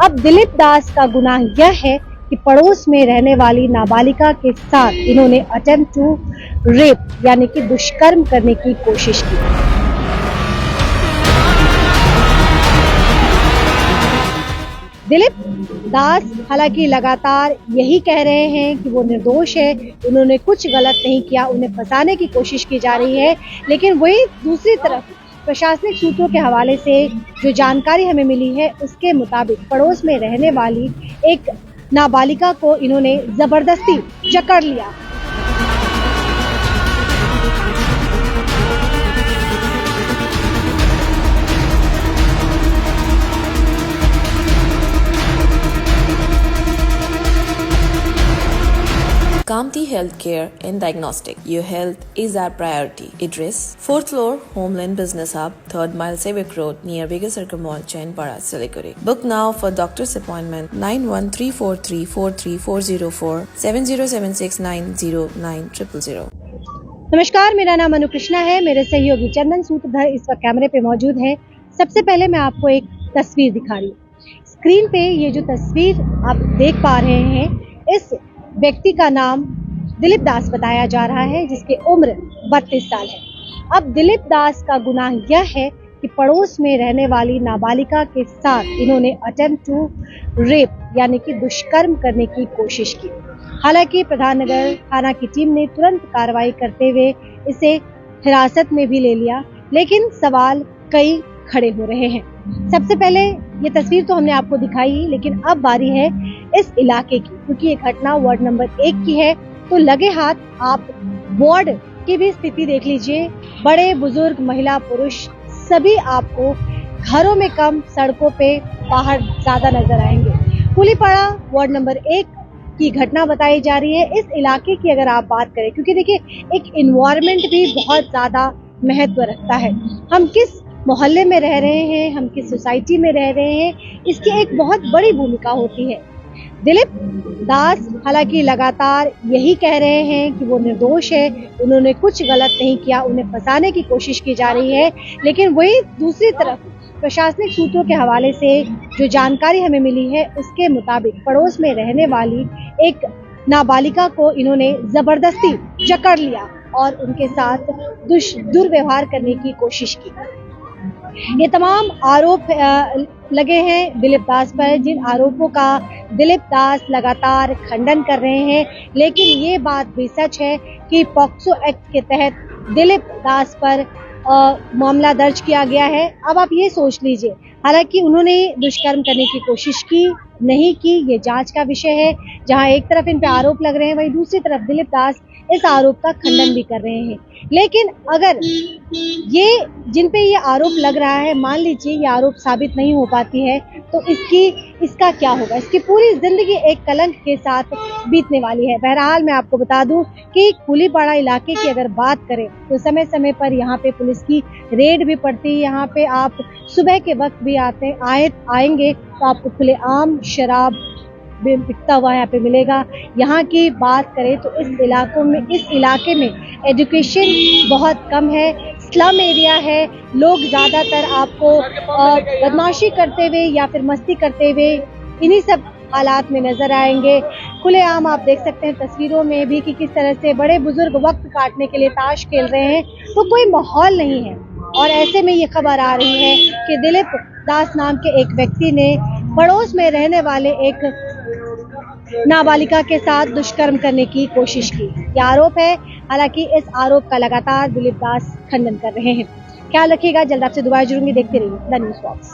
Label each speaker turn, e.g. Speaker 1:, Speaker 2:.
Speaker 1: अब दिलीप दास का गुनाह यह है कि पड़ोस में रहने वाली नाबालिगा के साथ इन्होंने अटेम्प्ट टू रेप यानी कि दुष्कर्म करने की कोशिश की। दिलीप दास हालांकि लगातार यही कह रहे हैं कि वो निर्दोष है, उन्होंने कुछ गलत नहीं किया, उन्हें फंसाने की कोशिश की जा रही है। लेकिन वही दूसरी तरफ प्रशासनिक सूत्रों के हवाले से जो जानकारी हमें मिली है उसके मुताबिक पड़ोस में रहने वाली एक नाबालिगा को इन्होंने जबरदस्ती जकड़ लिया।
Speaker 2: Kamti Healthcare and Diagnostic. Your health is our priority. Address 4th floor, Homeland Business Hub, 3rd Mile Civic Road, near Vega Circle Mall, Chainpara, Siliguri. Book now for doctor's appointment 9134343404 7076909000.
Speaker 1: नमस्कार, मेरा नाम अनु कृष्णा है। मेरे सहयोगी चंदन सूत्रधर इस वक्त कैमरे पे मौजूद है। सबसे पहले मैं आपको एक तस्वीर दिखा रही हूँ। स्क्रीन पे ये जो तस्वीर आप देख पा रहे हैं, इस व्यक्ति का नाम दिलीप दास बताया जा रहा है, जिसकी उम्र 32 साल है। अब दिलीप दास का गुनाह यह है कि पड़ोस में रहने वाली नाबालिगा के साथ इन्होंने अटेम्प्ट टू रेप यानी कि दुष्कर्म करने की कोशिश की। हालांकि प्रधान नगर थाना की टीम ने तुरंत कार्रवाई करते हुए इसे हिरासत में भी ले लिया, लेकिन सवाल कई खड़े हो रहे हैं। सबसे पहले ये तस्वीर तो हमने आपको दिखाई, लेकिन अब बारी है इस इलाके की, क्योंकि ये घटना वार्ड नंबर 1 की है। तो लगे हाथ आप वार्ड की भी स्थिति देख लीजिए। बड़े बुजुर्ग, महिला, पुरुष सभी आपको घरों में कम, सड़कों पे बाहर ज्यादा नजर आएंगे। कुलीपाड़ा वार्ड नंबर 1 की घटना बताई जा रही है। इस इलाके की अगर आप बात करें, क्योंकि देखिए एक इन्वायरमेंट भी बहुत ज्यादा महत्व रखता है। हम किस मोहल्ले में रह रहे हैं, हम किस सोसाइटी में रह रहे हैं, इसकी एक बहुत बड़ी भूमिका होती है। दिलीप दास हालांकि लगातार यही कह रहे हैं कि वो निर्दोष है, उन्होंने कुछ गलत नहीं किया, उन्हें फंसाने की कोशिश की जा रही है। लेकिन वही दूसरी तरफ प्रशासनिक सूत्रों के हवाले से जो जानकारी हमें मिली है उसके मुताबिक पड़ोस में रहने वाली एक नाबालिगा को इन्होंने जबरदस्ती जकड़ लिया और उनके साथ दुर्व्यवहार करने की कोशिश की। ये तमाम आरोप लगे हैं दिलीप दास पर, जिन आरोपों का दिलीप दास लगातार खंडन कर रहे हैं। लेकिन ये बात भी सच है कि पॉक्सो एक्ट के तहत दिलीप दास पर मामला दर्ज किया गया है। अब आप ये सोच लीजिए, हालांकि उन्होंने दुष्कर्म करने की कोशिश की नहीं की, ये जांच का विषय है। जहां एक तरफ इन पे आरोप लग रहे हैं, वहीं दूसरी तरफ दिलीप दास इस आरोप का खंडन भी कर रहे हैं। लेकिन अगर ये जिन पे ये आरोप लग रहा है, मान लीजिए ये आरोप साबित नहीं हो पाती है, तो इसका क्या होगा? इसकी पूरी जिंदगी एक कलंक के साथ बीतने वाली है। बहरहाल मैं आपको बता दूं कि कुलीपाड़ा इलाके की अगर बात करें तो समय समय पर यहाँ पे पुलिस की रेड भी पड़ती है। यहाँ पे आप सुबह के वक्त भी आएंगे तो आपको खुलेआम शराब बिकता हुआ यहाँ पे मिलेगा। यहाँ की बात करें तो इस इलाके में एजुकेशन बहुत कम है, स्लम एरिया है। लोग ज्यादातर आपको बदमाशी करते हुए या फिर मस्ती करते हुए इन्हीं सब हालात में नजर आएंगे। खुलेआम आप देख सकते हैं तस्वीरों में भी कि किस तरह से बड़े बुजुर्ग वक्त काटने के लिए ताश खेल रहे हैं। तो कोई माहौल नहीं है और ऐसे में ये खबर आ रही है कि दिलीप दास नाम के एक व्यक्ति ने पड़ोस में रहने वाले एक नाबालिगा के साथ दुष्कर्म करने की कोशिश की। ये आरोप है। हालांकि इस आरोप का लगातार दिलीप दास खंडन कर रहे हैं। ख्याल रखिएगा, जल्द आपसे दोबारा जुड़ूंगी। देखते रहिए द न्यूज़ बॉक्स।